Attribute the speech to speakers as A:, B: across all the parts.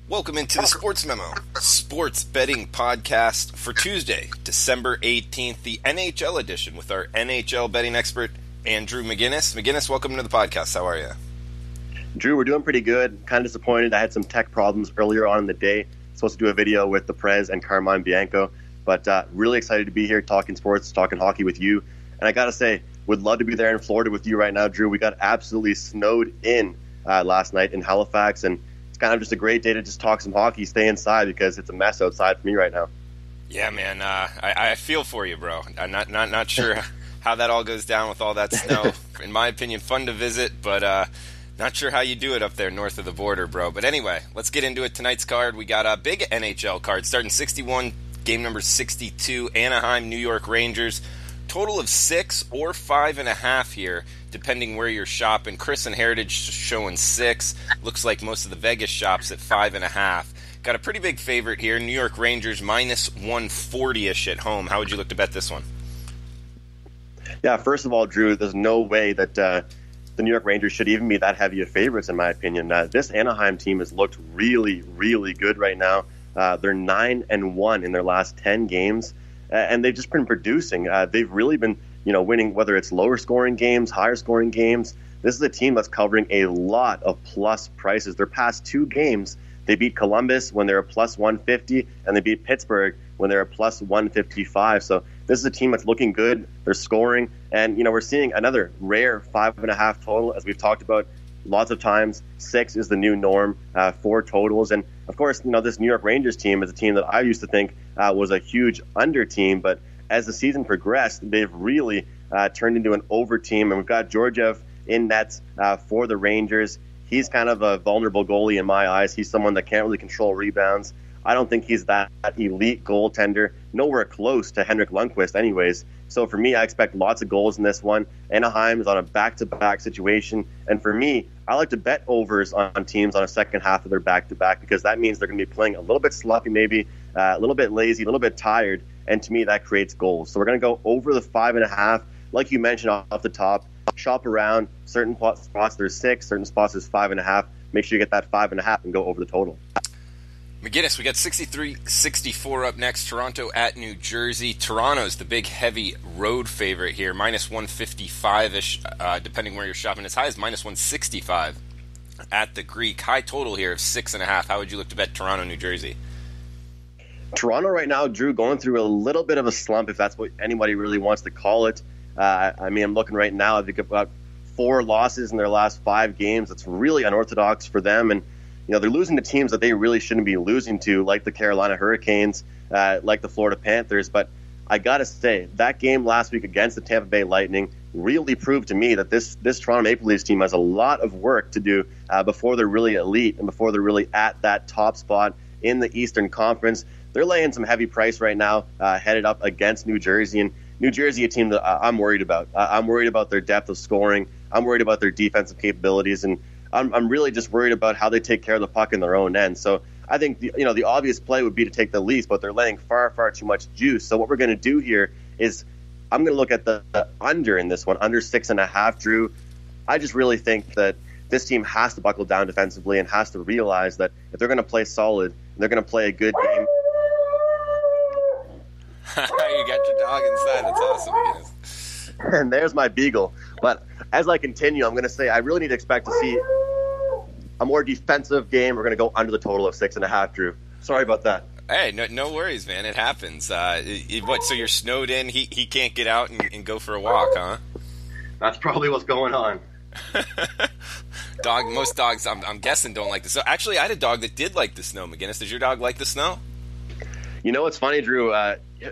A: Welcome into the Sportsmemo, sports betting podcast for Tuesday, December 18th, the NHL edition with our NHL betting expert, Andrew McGinnis. McGinnis, welcome to the podcast. How are you?
B: Drew, we're doing pretty good. Kind of disappointed. I had some tech problems earlier on in the day. Supposed to do a video with the Prez and Carmine Bianco, but really excited to be here talking sports, talking hockey with you. And I got to say, would love to be there in Florida with you right now, Drew. We got absolutely snowed in last night in Halifax, and it's kind of just a great day to just talk some hockey, stay inside because it's a mess outside for me right now.
A: Yeah, man. I feel for you, bro. I'm not sure how that all goes down with all that snow. In my opinion, fun to visit, but not sure how you do it up there north of the border, bro. But anyway, let's get into it. Tonight's card, we got a big NHL card starting 61, game number 62, Anaheim, New York Rangers. Total of 6 or 5.5 here, depending where you're shopping. Chris and Heritage showing 6. Looks like most of the Vegas shops at 5.5. Got a pretty big favorite here. New York Rangers minus 140-ish at home. How would you look to bet this one?
B: Yeah, first of all, Drew, there's no way that the New York Rangers should even be that heavy of favorites, in my opinion. This Anaheim team has looked really, really good right now. They're 9-1 in their last 10 games. And they've just been producing. They've really been, winning, whether it's lower scoring games, higher scoring games. This is a team that's covering a lot of plus prices. Their past 2 games, they beat Columbus when they're a plus 150, and they beat Pittsburgh when they're a plus 155. So this is a team that's looking good. They're scoring, and we're seeing another rare 5.5 total, as we've talked about lots of times. 6 is the new norm for totals. And of course, this New York Rangers team is a team that I used to think was a huge under team. But as the season progressed, they've really turned into an over team. And we've got Georgiev in nets for the Rangers. He's kind of a vulnerable goalie in my eyes. He's someone that can't really control rebounds. I don't think he's that elite goaltender. Nowhere close to Henrik Lundqvist anyways. So for me, I expect lots of goals in this one. Anaheim is on a back-to-back situation. And for me, I like to bet overs on teams on a second half of their back-to-back because that means they're going to be playing a little bit sloppy, maybe a little bit lazy, a little bit tired. And to me, that creates goals. So we're going to go over the 5.5. Like you mentioned off the top, shop around. Certain spots there's 6, certain spots there's 5.5. Make sure you get that 5.5 and go over the total.
A: McGinnis, we got 63-64 up next. Toronto at New Jersey. Toronto's the big, heavy road favorite here. Minus 155-ish, depending where you're shopping. As high as minus 165 at the Greek. High total here of 6.5. How would you look to bet Toronto, New Jersey?
B: Toronto right now, Drew, going through a little bit of a slump, if that's what anybody really wants to call it. I'm looking right now. They've got 4 losses in their last 5 games. It's really unorthodox for them. And they're losing to teams that they really shouldn't be losing to, like the Carolina Hurricanes, like the Florida Panthers. But I got to say, that game last week against the Tampa Bay Lightning really proved to me that this Toronto Maple Leafs team has a lot of work to do before they're really elite and before they're really at that top spot in the Eastern Conference. They're laying some heavy price right now, headed up against New Jersey. And New Jersey, a team that I'm worried about. I'm worried about their depth of scoring. I'm worried about their defensive capabilities. And I'm really just worried about how they take care of the puck in their own end. So I think the obvious play would be to take the Leafs, but they're laying far, far too much juice. So what we're going to do here is I'm going to look at the under in this one, under 6.5, Drew. I just really think that this team has to buckle down defensively and has to realize that if they're going to play solid, they're going to play a good game.
A: You got your dog inside. That's awesome, guys.
B: And there's my beagle. But as I continue, I'm going to say I really need to expect to see a more defensive game. We're going to go under the total of 6.5, Drew. Sorry about that.
A: Hey, no worries, man. It happens. So you're snowed in? He can't get out and go for a walk, huh?
B: That's probably what's going on.
A: Most dogs, I'm guessing, don't like the snow. Actually, I had a dog that did like the snow, McGinnis. Does your dog like the snow?
B: It's funny, Drew.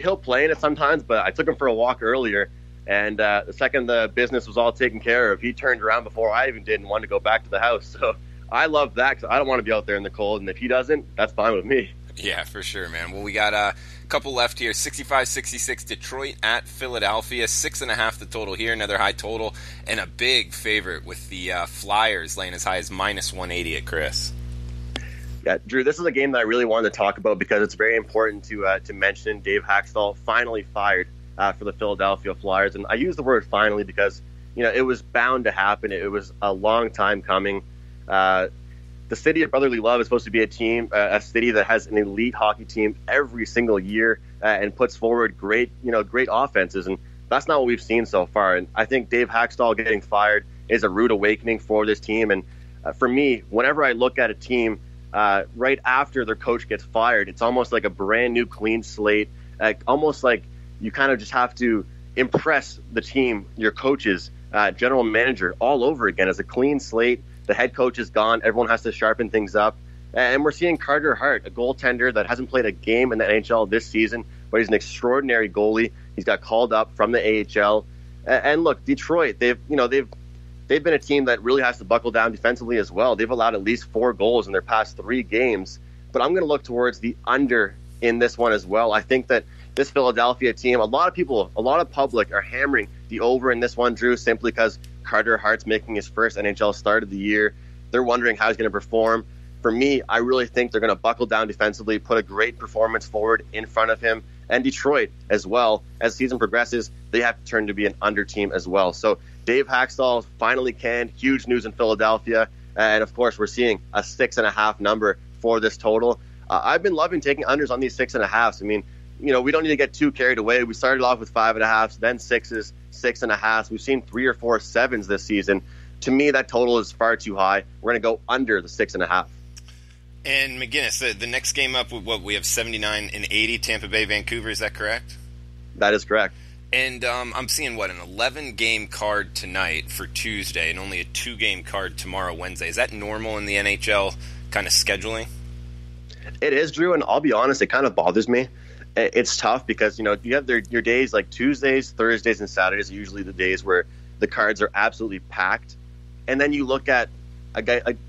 B: He'll play in it sometimes, but I took him for a walk earlier, and the second the business was all taken care of, he turned around before I even did and wanted to go back to the house. So I love that because I don't want to be out there in the cold, and if he doesn't, that's fine with me.
A: Yeah, for sure, man. Well, we got a couple left here. 65-66, Detroit at Philadelphia. 6.5 the total here, another high total, and a big favorite with the Flyers laying as high as minus 180 at Chris.
B: Yeah, Drew, this is a game that I really wanted to talk about because it's very important to mention. Dave Haxtell finally fired for the Philadelphia Flyers, and I use the word finally because it was bound to happen. It was a long time coming. the city of brotherly love is supposed to be a city that has an elite hockey team every single year and puts forward great offenses. And that's not what we've seen so far. And I think Dave Haxtell getting fired is a rude awakening for this team. And for me, whenever I look at a team right after their coach gets fired, it's almost like a brand new clean slate, almost like you kind of just have to impress the team, your coaches, general manager all over again as a clean slate. The head coach is gone. Everyone has to sharpen things up. And we're seeing Carter Hart, a goaltender that hasn't played a game in the NHL this season, but he's an extraordinary goalie. He's got called up from the AHL. And look, Detroit, they've been a team that really has to buckle down defensively as well. They've allowed at least 4 goals in their past 3 games. But I'm going to look towards the under in this one as well. I think that this Philadelphia team, a lot of public are hammering the over in this one, Drew, simply because Carter Hart's making his first NHL start of the year. They're wondering how he's going to perform. For me, I really think they're going to buckle down defensively, put a great performance forward in front of him. And Detroit as well, as the season progresses, they have to turn to be an under team as well. So Dave Haxtell finally canned. Huge news in Philadelphia. And, of course, we're seeing a 6.5 number for this total. I've been loving taking unders on these 6.5s. I mean, we don't need to get too carried away. We started off with 5.5s, then 6s, 6.5s. We've seen 3 or 4 7s this season. To me, that total is far too high. We're going to go under the 6.5.
A: And McGinnis, the next game up, we have 79 and 80, Tampa Bay, Vancouver. Is that correct?
B: That is correct.
A: And I'm seeing, an 11-game card tonight for Tuesday and only a 2-game card tomorrow, Wednesday. Is that normal in the NHL kind of scheduling?
B: It is, Drew, and I'll be honest, it kind of bothers me. It's tough because, you have your days like Tuesdays, Thursdays, and Saturdays are usually the days where the cards are absolutely packed. And then you look at a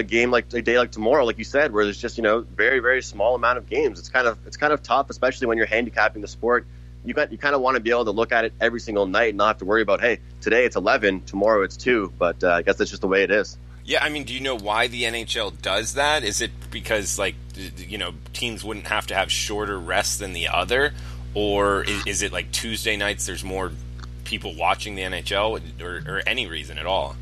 B: day like tomorrow, like you said, where there's just, very, very small amount of games. It's kind of tough, especially when you're handicapping the sport. You kind of want to be able to look at it every single night and not have to worry about, hey, today it's 11, tomorrow it's 2. But I guess that's just the way it is.
A: Yeah, I mean, do you know why the NHL does that? Is it because, teams wouldn't have to have shorter rests than the other? Or is it like Tuesday nights there's more people watching the NHL or any reason at all?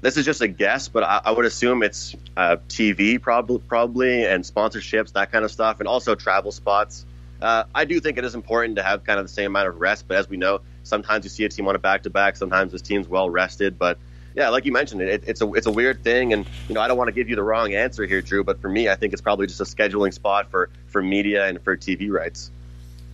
B: This is just a guess, but I would assume it's TV probably and sponsorships, that kind of stuff, and also travel spots. I do think it is important to have kind of the same amount of rest, but as we know, sometimes you see a team on a back-to-back, sometimes this team's well-rested, but yeah, like you mentioned, it's a weird thing, and I don't want to give you the wrong answer here, Drew, but for me, I think it's probably just a scheduling spot for media and for TV rights.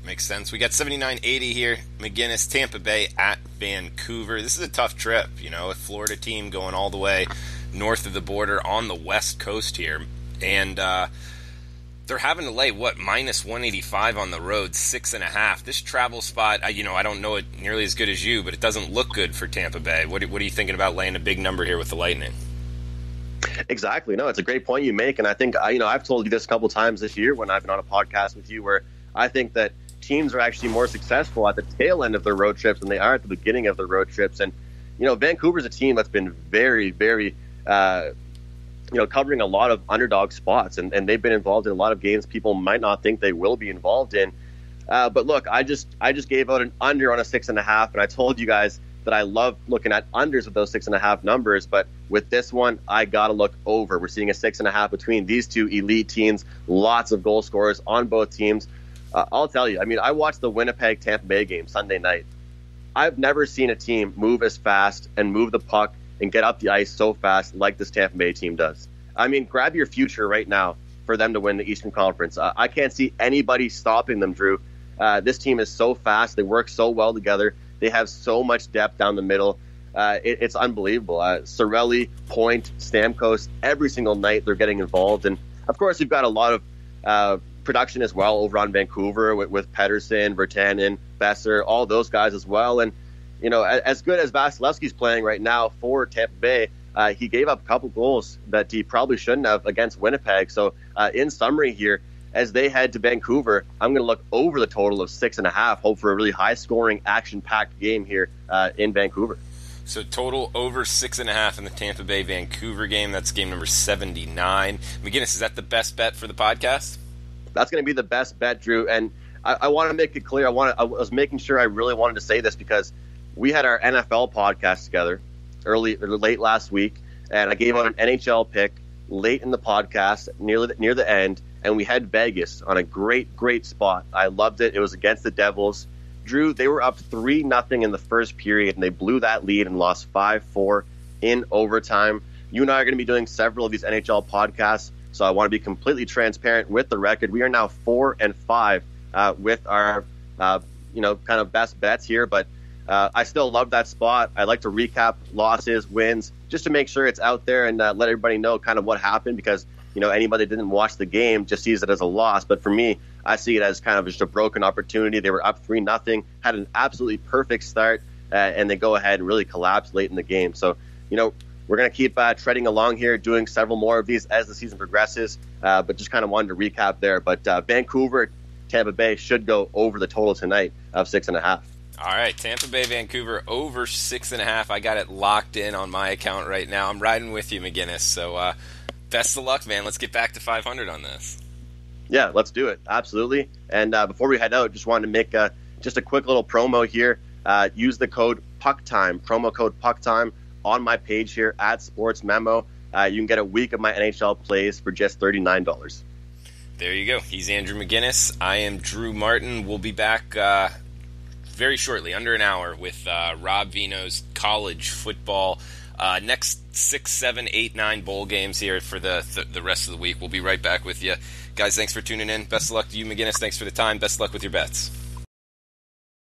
A: Makes sense. We got 79-80 here. McGinnis, Tampa Bay at Vancouver. This is a tough trip, a Florida team going all the way north of the border on the west coast here, and they're having to lay, minus 185 on the road, 6.5. This travel spot, I don't know it nearly as good as you, but it doesn't look good for Tampa Bay. What are you thinking about laying a big number here with the Lightning?
B: Exactly. No, it's a great point you make, and I think, I've told you this a couple times this year when I've been on a podcast with you where I think that teams are actually more successful at the tail end of their road trips than they are at the beginning of their road trips. And, Vancouver's a team that's been very, very covering a lot of underdog spots, and they've been involved in a lot of games people might not think they will be involved in. But look, I just gave out an under on a 6.5, and I told you guys that I love looking at unders with those 6.5 numbers. But with this one, I got to look over. We're seeing a 6.5 between these two elite teams, lots of goal scorers on both teams. I'll tell you, I watched the Winnipeg-Tampa Bay game Sunday night. I've never seen a team move as fast and move the puck and get up the ice so fast like this Tampa Bay team does. Grab your future right now for them to win the Eastern Conference. I can't see anybody stopping them, Drew. This team is so fast. They work so well together. They have so much depth down the middle. It's unbelievable. Cirelli, Point, Stamkos, every single night they're getting involved. And, of course, you've got a lot of production as well over on Vancouver with Pettersson, Virtanen, Besser, all those guys as well. And, as good as Vasilevsky's playing right now for Tampa Bay, he gave up a couple goals that he probably shouldn't have against Winnipeg. So in summary here, as they head to Vancouver, I'm going to look over the total of 6.5, hope for a really high-scoring, action-packed game here in Vancouver.
A: So total over 6.5 in the Tampa Bay-Vancouver game. That's game number 79. McGinnis, is that the best bet for the podcast?
B: That's going to be the best bet, Drew. And I want to make it clear. I was making sure I really wanted to say this because we had our NFL podcast together late last week, and I gave out an NHL pick. late in the podcast, near the end, and we had Vegas on a great spot. I loved it. It was against the Devils. Drew, they were up 3-0 in the first period, and they blew that lead and lost 5-4 in overtime. You and I are going to be doing several of these NHL podcasts, so I want to be completely transparent with the record. We are now 4-5 with our kind of best bets here, but I still love that spot. I like to recap losses, wins, just to make sure it's out there and let everybody know kind of what happened, because anybody that didn't watch the game just sees it as a loss. But for me, I see it as kind of just a broken opportunity. They were up 3-0, had an absolutely perfect start, and they go ahead and really collapse late in the game. So, we're going to keep treading along here, doing several more of these as the season progresses, but just kind of wanted to recap there. But Vancouver, Tampa Bay should go over the total tonight of 6.5.
A: All right, Tampa Bay, Vancouver over 6.5. I got it locked in on my account right now. I'm riding with you, McGinnis. So best of luck, man. Let's get back to 500 on this.
B: Yeah, let's do it. Absolutely. And before we head out, just wanted to make just a quick little promo here. Use the code PUCKTIME, promo code PUCKTIME, on my page here at Sportsmemo. You can get a week of my NHL plays for just $39.
A: There you go. He's Andrew McGinnis. I am Drew Martin. We'll be back very shortly, under an hour, with Rob Vino's college football. Next 6, 7, 8, 9 bowl games here for the rest of the week. We'll be right back with you. Guys, thanks for tuning in. Best of luck to you, McGinnis. Thanks for the time. Best of luck with your bets.